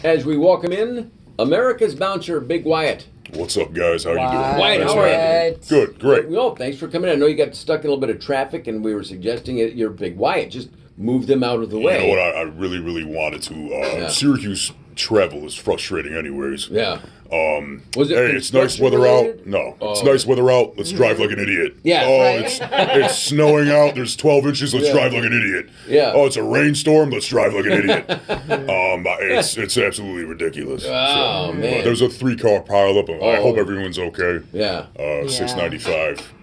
as we welcome in America's bouncer, Big Wyatt. What's up, guys? How you doing? Wyatt, how are you? Good, great. Well, thanks for coming in. I know you got stuck in a little bit of traffic, and we were suggesting it. You're Big Wyatt. Just move them out of the way. You know what? I really, really wanted to. Syracuse travel is frustrating, anyways. Yeah. Was it? Hey, it's nice weather out. No, it's nice weather out. Let's drive like an idiot. Yeah. Oh, right. it's snowing out. There's 12 inches. Let's drive like an idiot. Yeah. Oh, it's a rainstorm. Let's drive like an idiot. It's absolutely ridiculous. Oh, man. There's a 3-car pileup. I hope everyone's okay. Yeah. 695.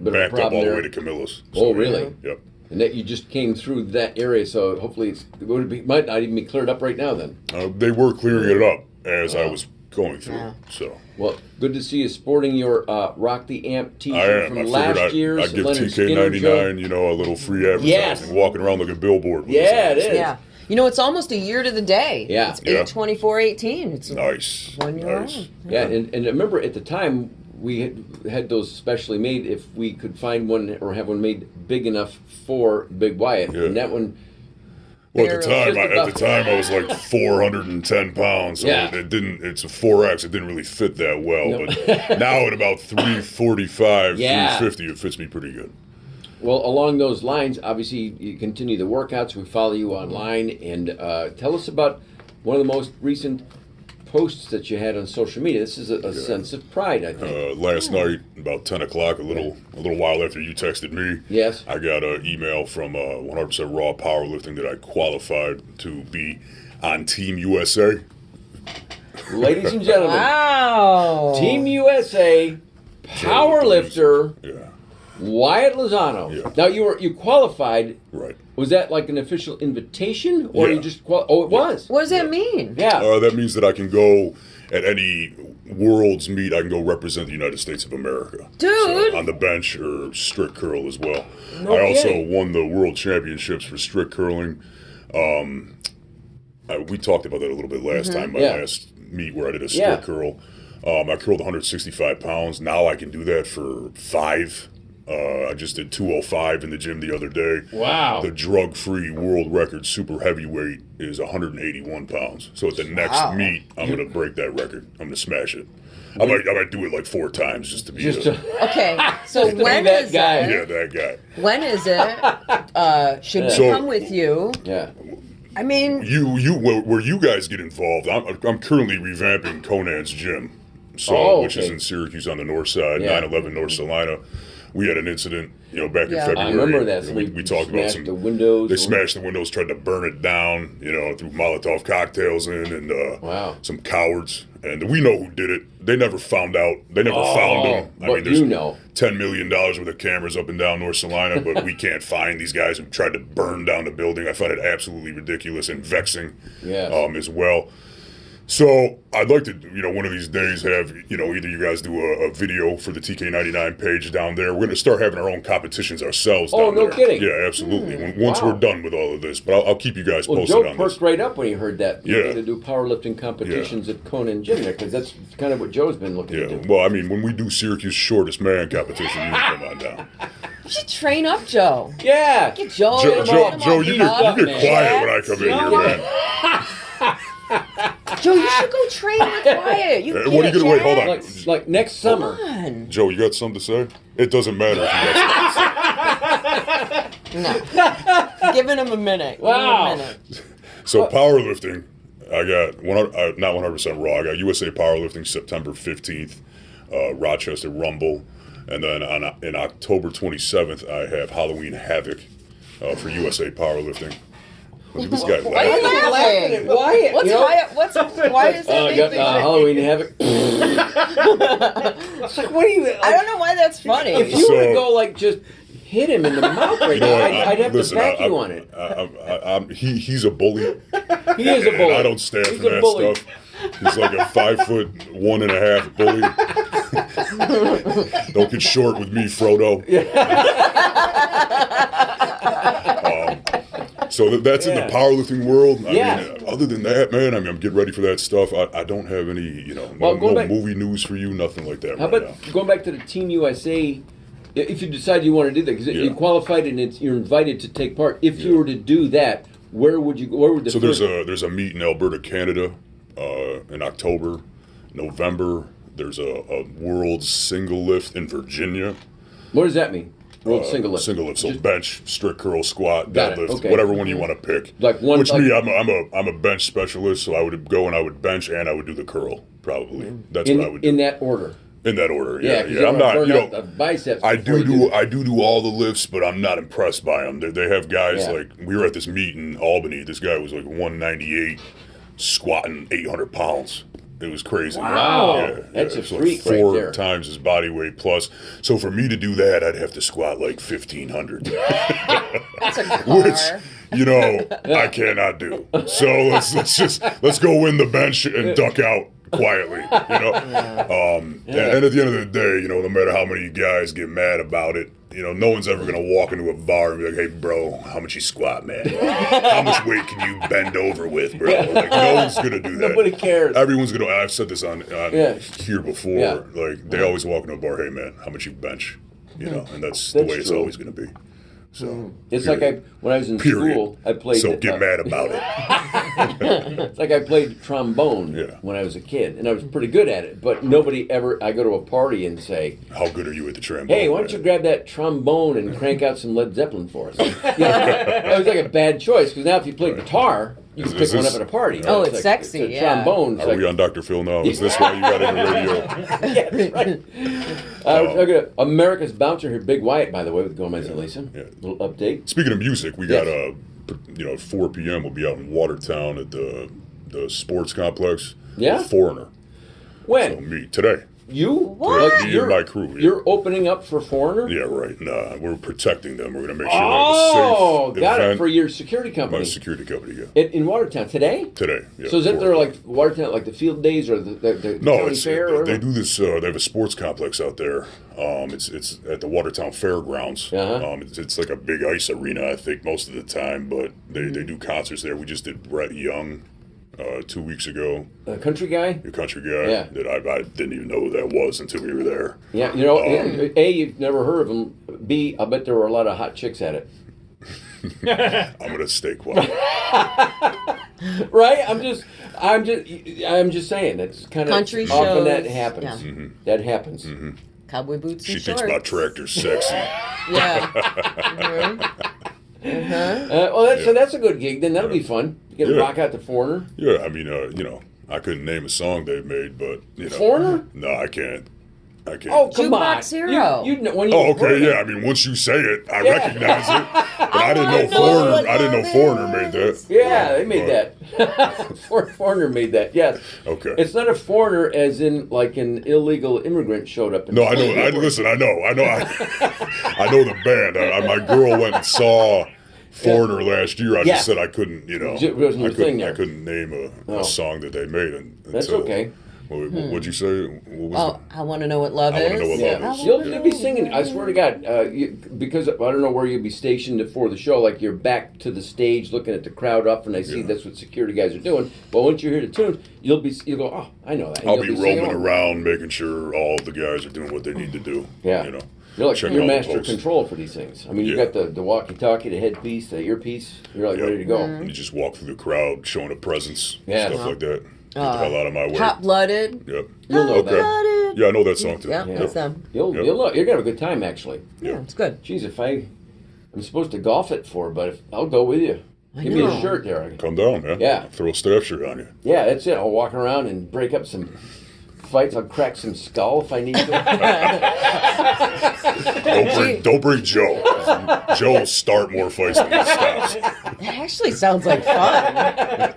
Backed up all the way to Camillus. So, really? Yep. And that you just came through that area, so hopefully might not even be cleared up right now. Then they were clearing it up as I was going through. Yeah. So well, good to see you sporting your Rock the Amp T-shirt from I last year's. I'd give Leonard Skinner Tk99, joke. a little free advertising, walking around like a billboard. Yeah, it is. Yeah. You know, it's almost a year to the day. Yeah. It's 8/24/18. It's nice. 1 year old. Yeah, and I remember at the time we had those specially made if we could find one or have one made big enough for Big Wyatt. Yeah. And that one. Well, at the time I was like 410 pounds, so it's a 4X. It didn't really fit that well, but now at about 345, 350, it fits me pretty good. Well, along those lines, obviously you continue the workouts. We follow you online, and tell us about one of the most recent posts that you had on social media. This is a sense of pride, I think. Last night, about 10 o'clock, a little while after you texted me, yes, I got an email from 100% Raw Powerlifting that I qualified to be on Team USA. Ladies and gentlemen, wow, Team USA powerlifter Wyatt Lozano. Yeah. Now you qualified. Right. Was that like an official invitation, or you just Oh, it was. What does that mean? Yeah. That means that I can go at any world's meet. I can go represent the United States of America, dude. So, on the bench or strict curl as well. No I also kidding. won the world championships for strict curling. We talked about that a little bit last time. My last meet where I did a strict curl. I curled 165 pounds. Now I can do that for 5. I just did 205 in the gym the other day. Wow. The drug-free world record super heavyweight is 181 pounds. So at the next meet, I'm going to break that record. I'm going to smash it. I might do it like 4 times just to be Okay, so when is guy. it? Yeah, that guy. When is it? Should we come with you? Yeah. I mean, where you guys get involved, I'm currently revamping Conan's gym, which is in Syracuse on the north side, 911 North Salina. We had an incident, back in February. I remember that. So we talked about the windows. They smashed the windows, tried to burn it down, threw Molotov cocktails in, and some cowards. And we know who did it. They never found out. They never found them. There's $10 million worth of cameras up and down North Salina, but we can't find these guys who tried to burn down the building. I find it absolutely ridiculous and vexing as well. So I'd like to, one of these days have, either you guys do a video for the Tk99 page down there. We're going to start having our own competitions ourselves down there. Oh, no kidding. Yeah, absolutely. Once we're done with all of this. But I'll keep you guys posted Joe on this. perked right up when he heard that. Yeah. You're going to do powerlifting competitions at Conan Gym there, because that's kind of what Joe's been looking to do. Well, when we do Syracuse Shortest Man competition, you can come on down. you should train up Joe. Yeah. Get Joe. Joe, you get quiet when I come in here, man. Joe, you should go train with Wyatt. What are you going to wait? Hold on. Like next summer. Come on. Joe, you got something to say? It doesn't matter if you got something to say. No. Giving him a minute. Wow. Give him a minute. So powerlifting, I got not 100% raw. I got USA Powerlifting September 15th, Rochester Rumble, and then in October 27th I have Halloween Havoc for USA Powerlifting. Look at this guy Why are you laughing at Wyatt? Why is that? Halloween Havoc. It's like, what are you? I don't know why that's funny. If you were to go just hit him in the mouth right now, I'd have to back you on it. He's a bully. He is a bully. I don't stand for that stuff. He's like a 5'1.5" bully. Don't get short with me, Frodo. So that's in the powerlifting world. I mean, other than that, man, I'm getting ready for that stuff. I don't have any, no movie news for you, nothing like that. How about going back to the Team USA? If you decide you want to do that, because you qualified and you're invited to take part. If you were to do that, where would you go? Where would the there's a meet in Alberta, Canada, in October, November. There's a world single lift in Virginia. What does that mean? World single lift. Single lift. So bench, strict curl, squat, Got deadlift, okay. whatever one you want to pick. Like one. Which me, I'm a bench specialist, so I would go and I would bench and I would do the curl probably. That's what I would do. In that order. In that order, yeah. I'm not. Biceps. I do do all the lifts, but I'm not impressed by them. They have guys like we were at this meet in Albany. This guy was like 198, squatting 800 pounds. It was crazy. Wow, that's a freak right there. 4 times his body weight plus. So for me to do that, I'd have to squat like 1,500. That's a car. Which I cannot do. So let's go win the bench and duck out quietly, And at the end of the day, no matter how many guys get mad about it, no one's ever gonna walk into a bar and be like, "Hey, bro, how much you squat, man? How much weight can you bend over with, bro?" Like, no one's gonna do that. Nobody cares. Everyone's gonna. I've said this on here before. Yeah. Like they always walk into a bar, "Hey, man, how much you bench?" And that's the way it's always gonna be. So it's like when I was in school, I played. So get mad about it. It's like I played trombone when I was a kid, and I was pretty good at it. But nobody ever. I go to a party and say, "How good are you at the trombone?" Hey, why don't you grab that trombone and crank out some Led Zeppelin for us? That was like a bad choice because now if you play guitar, you can pick one up at a party. Oh, it's like, sexy. It's a trombone. Are we on Dr. Phil now? Is this why you got into radio? Yes, right. We're talking about America's Bouncer here, Big Wyatt, by the way, with Gomez and Lisa. Yeah. Little update. Speaking of music, we got at 4 p.m. We'll be out in Watertown at the sports complex. Yeah. With Foreigner. When? So me today. You? What? Me and my crew. Yeah. You're opening up for Foreigner? Yeah, right. Nah, we're protecting them. We're going to make sure they have a safe got event. it, for your security company. My security company, yeah. In Watertown, today? Today, yeah. So is it there like Watertown, like the field days or the county fair? Or they do this, they have a sports complex out there. It's at the Watertown Fairgrounds. It's like a big ice arena, I think, most of the time, but they do concerts there. We just did Brett Young 2 weeks ago. A country guy? The country guy that I didn't even know who that was until we were there. Yeah, A, you've never heard of him. B, I bet there were a lot of hot chicks at it. I'm gonna stay quiet. Right? I'm just saying that's kind of country often shows. that happens. Yeah. Mm-hmm. That happens. Mm-hmm. Cowboy boots and She shorts. thinks about tractors sexy. Yeah. So that's a good gig. Then that'll be fun. You get to rock out the Foreigner. Yeah, I mean, I couldn't name a song they've made, but Foreigner? No, I can't. Oh, come on. Jukebox Hero. You know, when you okay, yeah. I mean, once you say it, I recognize it. But I didn't know Foreigner. I didn't know Foreigner made that. Yeah, they made that. Foreigner made that. Yes. Okay. It's not a foreigner, as in like an illegal immigrant showed up. No, I know. Listen, I know. I know the band. My girl went and saw Foreigner last year. I just said I couldn't. I couldn't name a song that they made. That's okay. What'd you say? What was I want to know what love is. I want to know what love is. You'll be singing. I swear to God, because I don't know where you'll be stationed before the show. Like you're back to the stage, looking at the crowd up, and I see that's what security guys are doing. But once you hear the tunes, you'll go, oh, I know that. And I'll be roaming around, making sure all the guys are doing what they need to do. Yeah. You're master control for these things. I mean, you got the walkie-talkie, the headpiece, the earpiece. You're like ready to go. And you just walk through the crowd, showing a presence, stuff like that. Get the hell out of my way. Hot-blooded. Yep. You'll know that. Hot-blooded. Yeah, I know that song too. Yeah, that's them. You're gonna have a good time actually. Yeah, it's good. Jeez, I'm supposed to golf at 4, but I'll go with you. Give me a shirt there. Come down, man. Yeah. Throw a staff shirt on you. Yeah, that's it. I'll walk around and break up some fights. I'll crack some skull if I need to. Don't bring Joe. Joe will start more fights than he stops. That actually sounds like fun.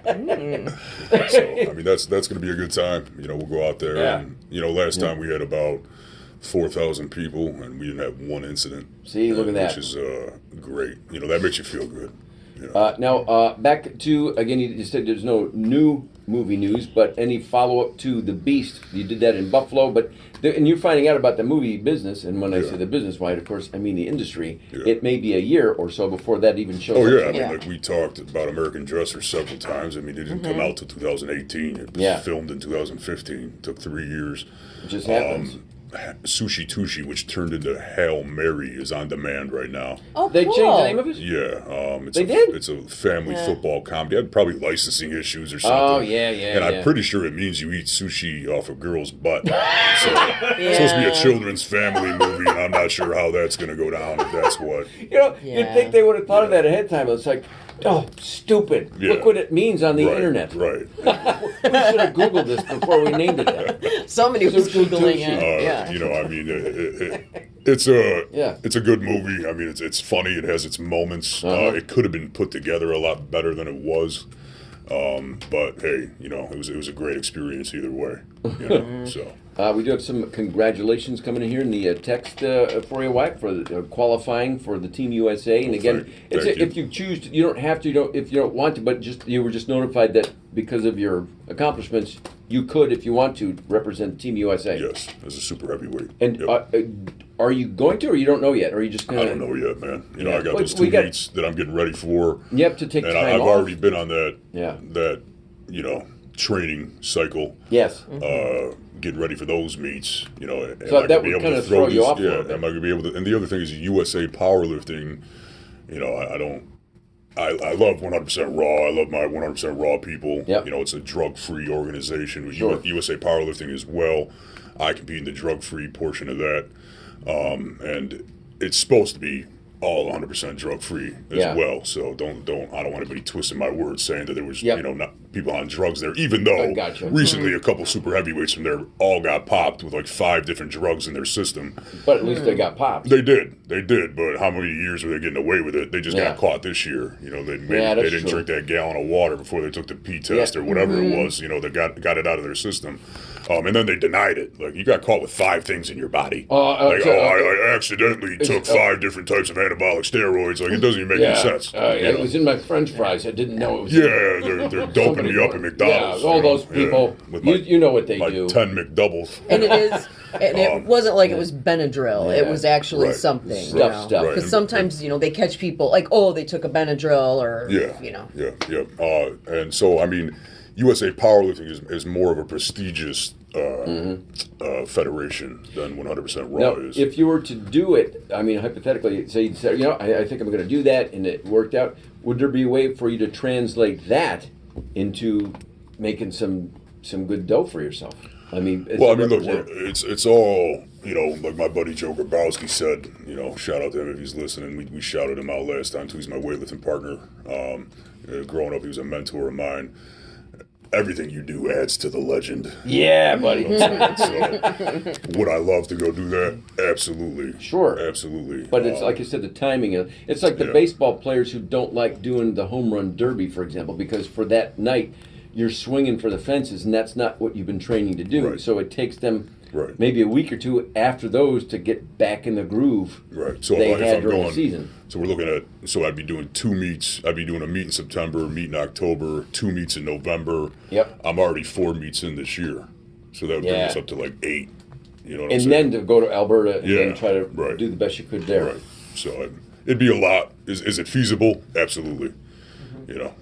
So, I mean, that's going to be a good time. We'll go out there. Yeah. And, last time we had about 4,000 people, and we didn't have one incident. See, look at that. Which is great. That makes you feel good. Now, back to, again, you said there's no new movie news, but any follow-up to The Beast? You did that in Buffalo, and you're finding out about the movie business, and when I say the business wide, of course, I mean the industry. It may be a year or so before that even shows up. Oh, yeah. I mean, like we talked about American Dresser several times. I mean, it didn't come out till 2018. It was filmed in 2015. It took 3 years. It just happens. Sushi Tushi, which turned into Hail Mary, is on demand right now. Oh, They cool. changed the name of it? Yeah. They did? It's a family football comedy. Had probably licensing issues or something. Oh, yeah. And I'm pretty sure it means you eat sushi off a girl's butt. So it's supposed to be a children's family movie, and I'm not sure how that's going to go down if that's what. You'd think they would have thought of that ahead of time. It's like, oh, stupid. Yeah. Look what it means on the internet. Right. We should have Googled this before we named it that. Somebody was Sushi Googling Tushi. it. I mean, it's a good movie. I mean, it's funny. It has its moments. It could have been put together a lot better than it was. But hey, it was a great experience either way. So. We do have some congratulations coming in here in the text for your wife for qualifying for the Team USA. And again, if you choose to, you don't have to. If you don't want to, but you were just notified that because of your accomplishments, you could, if you want to, represent Team USA. Yes, as a super heavyweight. And are you going to, or you don't know yet? Or are you just going to? I don't know yet, man. I got those two meets that I'm getting ready for. You have to take time off. And I've already been on that. Yeah. That training cycle. Yes. Getting ready for those meets, So that would kind of throw you off a little bit. Am I going to be able to? And the other thing is USA powerlifting. I love 100% Raw. I love my 100% Raw people. Yep. It's a drug-free organization. Sure. USA powerlifting as well. I compete in the drug-free portion of that, and it's supposed to be all 100% drug-free as well. So I don't want anybody twisting my words saying that there was not people on drugs there. Even though recently a couple super heavyweights from there all got popped with like 5 different drugs in their system. But at least they got popped. They did. But how many years were they getting away with it? They just got caught this year. They didn't drink that gallon of water before they took the P test or whatever it was. They got it out of their system. And then they denied it. Like, you got caught with 5 things in your body. I accidentally took 5 different types of anabolic steroids. Like, it doesn't even make any sense. It was in my French fries. I didn't know it was. Yeah, they're doping me up at McDonald's. Yeah, all those people. You know what they do. 10 McDoubles. And it wasn't like it was Benadryl. It was actually something. Stuff. Because sometimes, they catch people like, oh, they took a Benadryl or, Yeah. And so, I mean, USA Powerlifting is more of a prestigious federation than 100% Raw now, is. If you were to do it, I mean, hypothetically, say you said, I think I'm going to do that, and it worked out, would there be a way for you to translate that into making some good dough for yourself? I mean, look, it's all, like my buddy Joe Grabowski said, shout out to him if he's listening. We shouted him out last time, too. He's my weightlifting partner. Growing up, he was a mentor of mine. Everything you do adds to the legend. Yeah, buddy. So, would I love to go do that? Absolutely. Sure. Absolutely. But it's like you said, the timing. It's like the baseball players who don't like doing the home run derby, for example, because for that night, you're swinging for the fences, and that's not what you've been training to do. Right. So it takes them maybe a week or two after those to get back in the groove So they if had I'm during going, the season. So we're looking at, I'd be doing 2 meets. I'd be doing a meet in September, a meet in October, 2 meets in November. Yep. I'm already 4 meets in this year. So that would bring us up to like 8. You know what I'm saying? And then to go to Alberta and then try to do the best you could there. Right. So it'd be a lot. Is it feasible? Absolutely.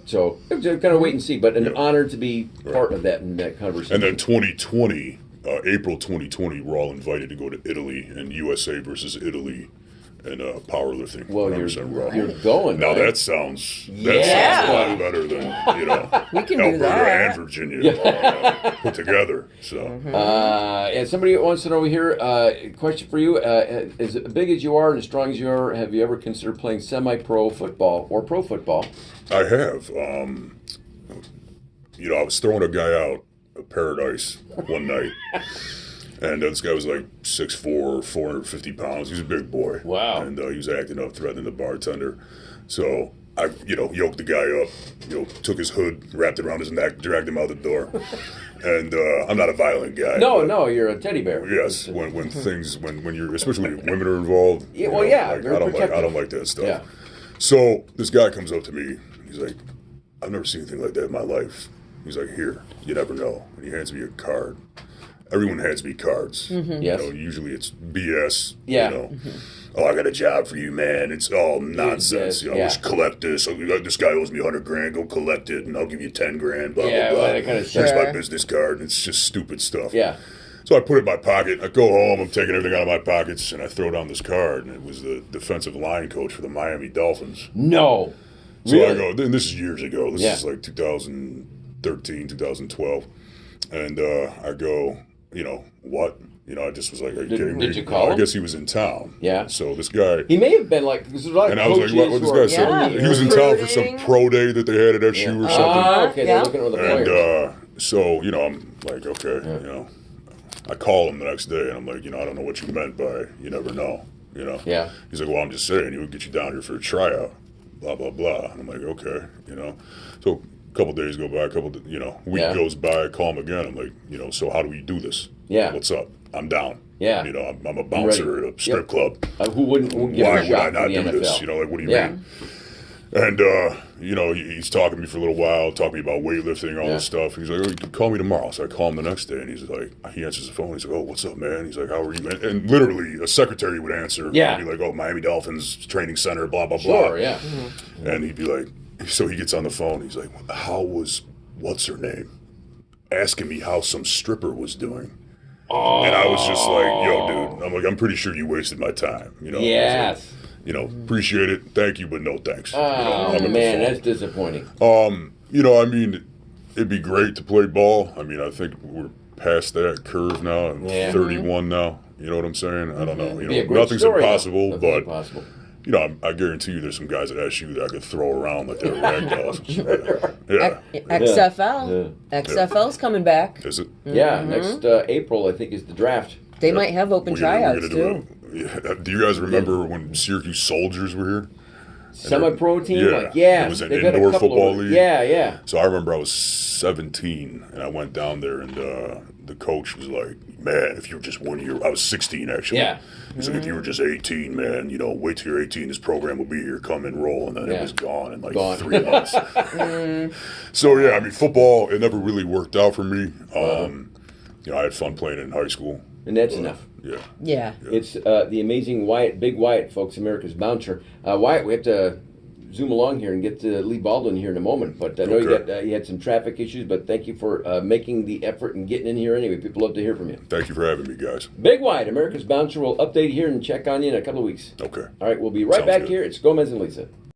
So kind of wait and see, but an honor to be part of that in that conversation. And then 2020, April 2020, we're all invited to go to Italy and USA versus Italy and powerlifting. Well, you're going. Now that sounds a lot better than we can Alberta do that. and Virginia put together. So and somebody wants to know here. Question for you: as big as you are and as strong as you are, have you ever considered playing semi-pro football or pro football? I have. I was throwing a guy out of Paradise one night. And this guy was like 6'4", 450 pounds. He was a big boy. Wow. And he was acting up, threatening the bartender. So I, yoked the guy up, took his hood, wrapped it around his neck, dragged him out the door. And I'm not a violent guy. No, you're a teddy bear. Yes, when you're, especially when women are involved. I don't like that stuff. Yeah. So this guy comes up to me. He's like, I've never seen anything like that in my life. He's like, here, you never know. And he hands me a card. Everyone hands me cards. Mm-hmm. Yes. Usually it's BS. Yeah. Oh, I got a job for you, man. It's all nonsense. Just collect this. This guy owes me $100,000. Go collect it, and I'll give you $10,000. Blah blah blah. That kind of Here's my business card. And it's just stupid stuff. Yeah. So I put it in my pocket. I go home. I'm taking everything out of my pockets, and I throw down this card, and it was the defensive line coach for the Miami Dolphins. No. So really? I go, and this is years ago. This is like 2013, 2012. And I go, what? I just was like, are you kidding me? Did you call him? I guess he was in town. Yeah. So this guy. He may have been like, because there's a lot of coaches. And I was like, what this guy said? He was in town for some pro day that they had at SU or something. Okay, they're looking at the players. And so, I'm like, okay, I call him the next day, and I'm like, I don't know what you meant by you never know, Yeah. He's like, well, I'm just saying, he would get you down here for a tryout, blah, blah, blah. And I'm like, okay, So a couple days go by, week goes by, I call him again. I'm like, so how do we do this? Yeah. What's up? I'm down. Yeah. I'm a bouncer at a strip club. Who wouldn't give Why a shot would I not for the do NFL? this? What do you mean? And, he's talking to me for a little while, talking to me about weightlifting, all this stuff. He's like, oh, call me tomorrow. So I call him the next day, and he's like, he answers the phone. He's like, oh, what's up, man? He's like, how are you, man? And literally, a secretary would answer. Yeah. He'd be like, oh, Miami Dolphins training center, blah, blah, Sure, blah. yeah. Mm-hmm. And he'd be like, so he gets on the phone. He's like, how was, what's her name? Asking me how some stripper was doing. Oh. And I was just like, yo, dude, I'm like, I'm pretty sure you wasted my time. Yes. Appreciate it. Thank you, but no thanks. Oh, man, that's disappointing. It'd be great to play ball. I think we're past that curve now. I'm 31 now. You know what I'm saying? I don't know. Nothing's impossible, but I guarantee you there's some guys at SU that I could throw around like they're rag dolls. Yeah. XFL. Yeah. XFL's coming back. Is it? Yeah, next April, I think, is the draft. They might have open tryouts, too. Do you guys remember when Syracuse Soldiers were here? Semi-pro team? It was an indoor football league. Yeah. So I remember I was 17, and I went down there, and the coach was like, man, if you were just 1 year, I was 16 actually. Yeah. He's like, if you were just 18, man, wait till you're 18, this program will be here, come and roll, and then it was gone in 3 months. So football, it never really worked out for me. I had fun playing it in high school. And that's enough. Yeah. It's the amazing Wyatt, Big Wyatt, folks, America's bouncer. Wyatt, we have to zoom along here and get to Lee Baldwin here in a moment. But I know you had some traffic issues, but thank you for making the effort and getting in here anyway. People love to hear from you. Thank you for having me, guys. Big Wyatt, America's bouncer, will update here and check on you in a couple of weeks. Okay. All right, we'll be right back here. It's Gomez and Lisa.